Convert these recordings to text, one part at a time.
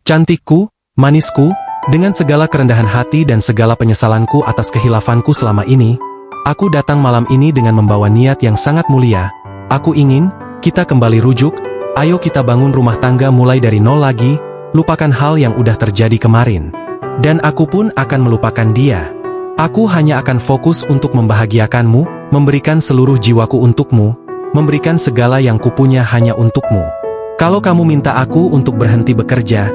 Cantikku, manisku, dengan segala kerendahan hati dan segala penyesalanku atas kehilafanku selama ini, aku datang malam ini dengan membawa niat yang sangat mulia. Aku ingin, kita kembali rujuk, ayo kita bangun rumah tangga mulai dari nol lagi, lupakan hal yang udah terjadi kemarin. Dan aku pun akan melupakan dia. Aku hanya akan fokus untuk membahagiakanmu, memberikan seluruh jiwaku untukmu, memberikan segala yang kupunya hanya untukmu. Kalau kamu minta aku untuk berhenti bekerja,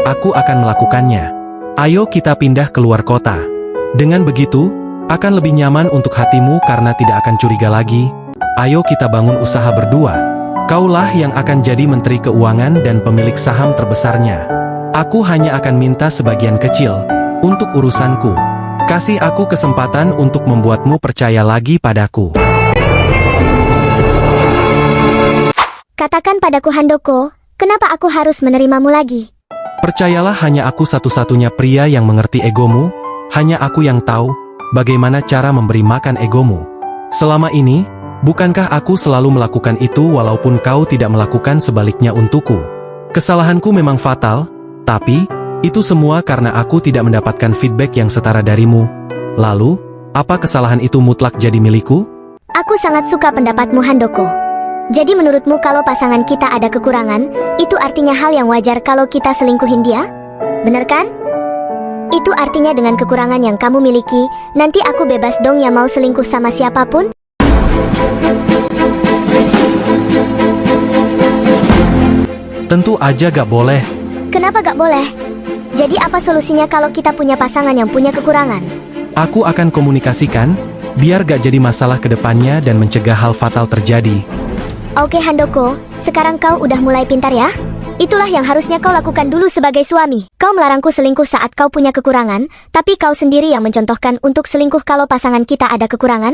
aku akan melakukannya. Ayo kita pindah keluar kota. Dengan begitu, akan lebih nyaman untuk hatimu karena tidak akan curiga lagi. Ayo kita bangun usaha berdua. Kaulah yang akan jadi menteri keuangan dan pemilik saham terbesarnya. Aku hanya akan minta sebagian kecil untuk urusanku. Kasih aku kesempatan untuk membuatmu percaya lagi padaku. Katakan padaku Handoko, kenapa aku harus menerimamu lagi? Percayalah, hanya aku satu-satunya pria yang mengerti egomu, hanya aku yang tahu bagaimana cara memberi makan egomu. Selama ini, bukankah aku selalu melakukan itu walaupun kau tidak melakukan sebaliknya untukku? Kesalahanku memang fatal, tapi itu semua karena aku tidak mendapatkan feedback yang setara darimu. Lalu, apa kesalahan itu mutlak jadi milikku? Aku sangat suka pendapatmu Handoko. Jadi menurutmu kalau pasangan kita ada kekurangan, itu artinya hal yang wajar kalau kita selingkuhin dia? Bener kan? Itu artinya dengan kekurangan yang kamu miliki, nanti aku bebas dong ya mau selingkuh sama siapapun? Tentu aja gak boleh. Kenapa gak boleh? Jadi apa solusinya kalau kita punya pasangan yang punya kekurangan? Aku akan komunikasikan, biar gak jadi masalah ke depannya dan mencegah hal fatal terjadi. Oke Handoko, sekarang kau udah mulai pintar ya? Itulah yang harusnya kau lakukan dulu sebagai suami. Kau melarangku selingkuh saat kau punya kekurangan, tapi kau sendiri yang mencontohkan untuk selingkuh kalau pasangan kita ada kekurangan?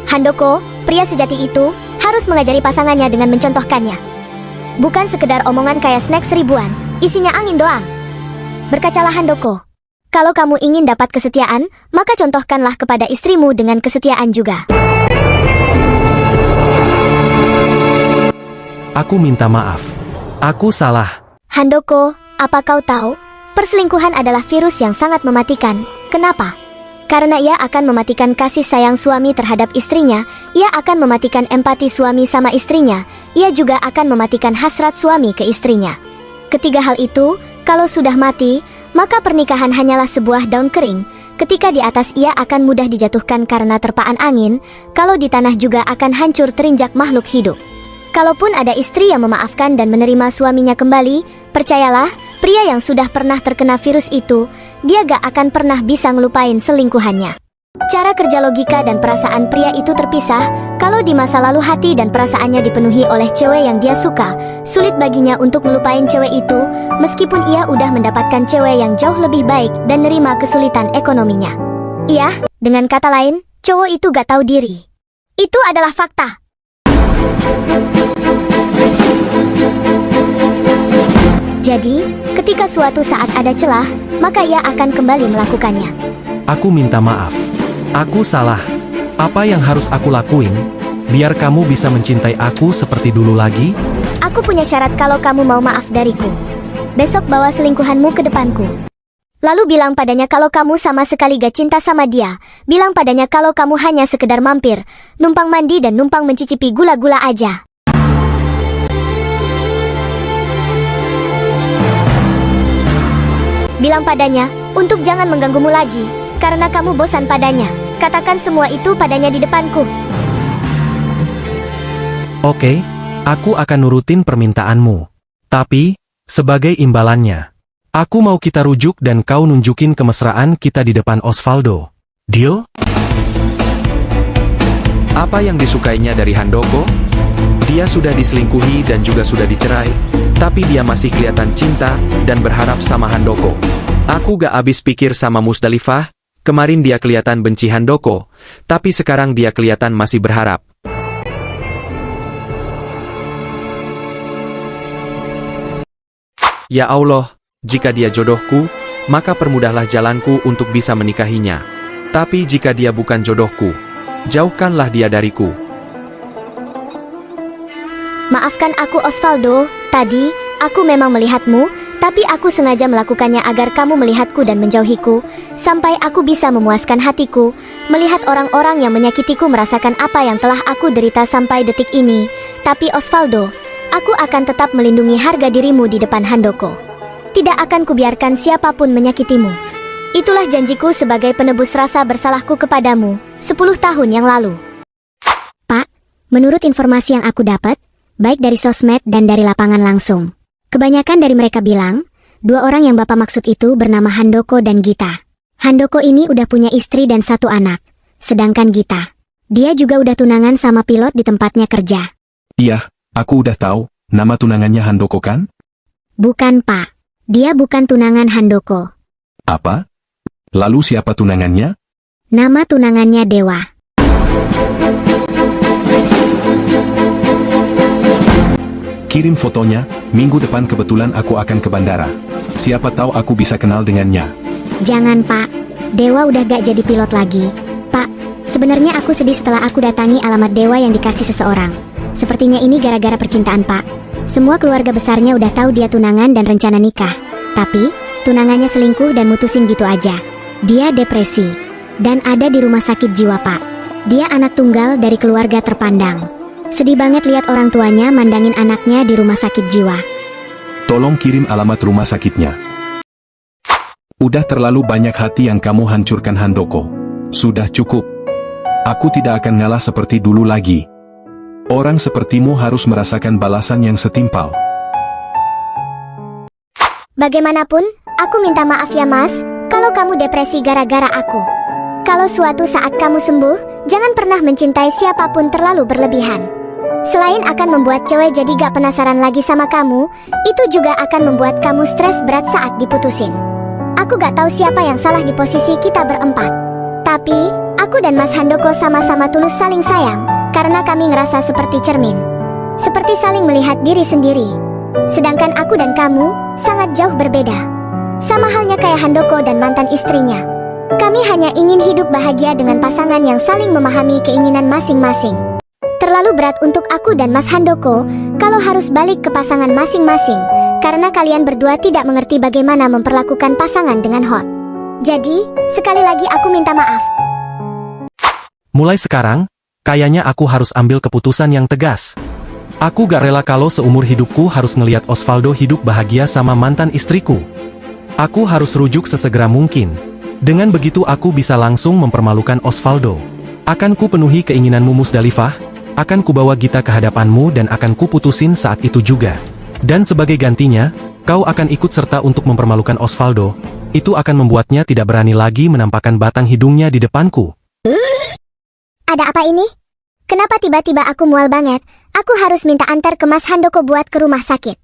Handoko, pria sejati itu harus mengajari pasangannya dengan mencontohkannya. Bukan sekedar omongan kayak snack seribuan, isinya angin doang. Berkacalah Handoko. Kalau kamu ingin dapat kesetiaan, maka contohkanlah kepada istrimu dengan kesetiaan juga. Aku minta maaf. Aku salah. Handoko, apa kau tahu? Perselingkuhan adalah virus yang sangat mematikan. Kenapa? Karena ia akan mematikan kasih sayang suami terhadap istrinya, ia akan mematikan empati suami sama istrinya, ia juga akan mematikan hasrat suami ke istrinya. Ketiga hal itu, kalau sudah mati, maka pernikahan hanyalah sebuah daun kering. Ketika di atas ia akan mudah dijatuhkan karena terpaan angin, kalau di tanah juga akan hancur terinjak makhluk hidup. Kalaupun ada istri yang memaafkan dan menerima suaminya kembali, percayalah, pria yang sudah pernah terkena virus itu, dia gak akan pernah bisa ngelupain selingkuhannya. Cara kerja logika dan perasaan pria itu terpisah. Kalau di masa lalu hati dan perasaannya dipenuhi oleh cewek yang dia suka, sulit baginya untuk melupain cewek itu, meskipun ia udah mendapatkan cewek yang jauh lebih baik dan nerima kesulitan ekonominya. Iya, dengan kata lain, cowok itu gak tahu diri. Itu adalah fakta. Jadi, ketika suatu saat ada celah, maka ia akan kembali melakukannya. Aku minta maaf. Aku salah. Apa yang harus aku lakuin, biar kamu bisa mencintai aku seperti dulu lagi? Aku punya syarat kalau kamu mau maaf dariku. Besok bawa selingkuhanmu ke depanku. Lalu bilang padanya kalau kamu sama sekali gak cinta sama dia. Bilang padanya kalau kamu hanya sekedar mampir, numpang mandi dan numpang mencicipi gula-gula aja. Bilang padanya, untuk jangan mengganggumu lagi, karena kamu bosan padanya. Katakan semua itu padanya di depanku. Oke, aku akan nurutin permintaanmu. Tapi, sebagai imbalannya, aku mau kita rujuk dan kau nunjukin kemesraan kita di depan Osvaldo. Deal? Apa yang disukainya dari Handoko? Dia sudah diselingkuhi dan juga sudah dicerai, tapi dia masih kelihatan cinta dan berharap sama Handoko. Aku gak habis pikir sama Musdalifah. Kemarin dia kelihatan benci Handoko, tapi sekarang dia kelihatan masih berharap. Ya Allah, jika dia jodohku, maka permudahlah jalanku untuk bisa menikahinya. Tapi jika dia bukan jodohku, jauhkanlah dia dariku. Maafkan aku Osvaldo, tadi, aku memang melihatmu, tapi aku sengaja melakukannya agar kamu melihatku dan menjauhiku, sampai aku bisa memuaskan hatiku, melihat orang-orang yang menyakitiku merasakan apa yang telah aku derita sampai detik ini. Tapi Osvaldo, aku akan tetap melindungi harga dirimu di depan Handoko. Tidak akan kubiarkan siapapun menyakitimu. Itulah janjiku sebagai penebus rasa bersalahku kepadamu, 10 tahun yang lalu. Pak, menurut informasi yang aku dapat, baik dari sosmed dan dari lapangan langsung, kebanyakan dari mereka bilang, 2 orang yang Bapak maksud itu bernama Handoko dan Gita. Handoko ini udah punya istri dan 1 anak, sedangkan Gita, dia juga udah tunangan sama pilot di tempatnya kerja. Iya, aku udah tahu, nama tunangannya Handoko kan? Bukan Pak, dia bukan tunangan Handoko. Apa? Lalu siapa tunangannya? Nama tunangannya Dewa. Kirim fotonya, minggu depan kebetulan aku akan ke bandara. Siapa tahu aku bisa kenal dengannya. Jangan Pak, Dewa udah gak jadi pilot lagi. Pak, sebenarnya aku sedih setelah aku datangi alamat Dewa yang dikasih seseorang. Sepertinya ini gara-gara percintaan Pak. Semua keluarga besarnya udah tahu dia tunangan dan rencana nikah. Tapi, tunangannya selingkuh dan mutusin gitu aja. Dia depresi. Dan ada di rumah sakit jiwa Pak. Dia anak tunggal dari keluarga terpandang. Sedih banget lihat orang tuanya mandangin anaknya di rumah sakit jiwa. Tolong kirim alamat rumah sakitnya. Udah terlalu banyak hati yang kamu hancurkan Handoko. Sudah cukup. Aku tidak akan ngalah seperti dulu lagi. Orang sepertimu harus merasakan balasan yang setimpal. Bagaimanapun, aku minta maaf ya Mas, kalau kamu depresi gara-gara aku. Kalau suatu saat kamu sembuh, jangan pernah mencintai siapapun terlalu berlebihan. Selain akan membuat cewek jadi gak penasaran lagi sama kamu, itu juga akan membuat kamu stres berat saat diputusin. Aku gak tahu siapa yang salah di posisi kita berempat. Tapi, aku dan Mas Handoko sama-sama tulus saling sayang, karena kami ngerasa seperti cermin. Seperti saling melihat diri sendiri. Sedangkan aku dan kamu, sangat jauh berbeda. Sama halnya kayak Handoko dan mantan istrinya. Kami hanya ingin hidup bahagia dengan pasangan yang saling memahami keinginan masing-masing. Terlalu berat untuk aku dan Mas Handoko, kalau harus balik ke pasangan masing-masing, karena kalian berdua tidak mengerti bagaimana memperlakukan pasangan dengan hot. Jadi, sekali lagi aku minta maaf. Mulai sekarang, kayaknya aku harus ambil keputusan yang tegas. Aku gak rela kalau seumur hidupku harus ngeliat Osvaldo hidup bahagia sama mantan istriku. Aku harus rujuk sesegera mungkin. Dengan begitu aku bisa langsung mempermalukan Osvaldo. Akan ku penuhi keinginanmu Musdalifah, akan ku bawa Gita ke hadapanmu dan akan ku putusin saat itu juga. Dan sebagai gantinya, kau akan ikut serta untuk mempermalukan Osvaldo. Itu akan membuatnya tidak berani lagi menampakkan batang hidungnya di depanku. Ada apa ini? Kenapa tiba-tiba aku mual banget? Aku harus minta antar ke Mas Handoko buat ke rumah sakit.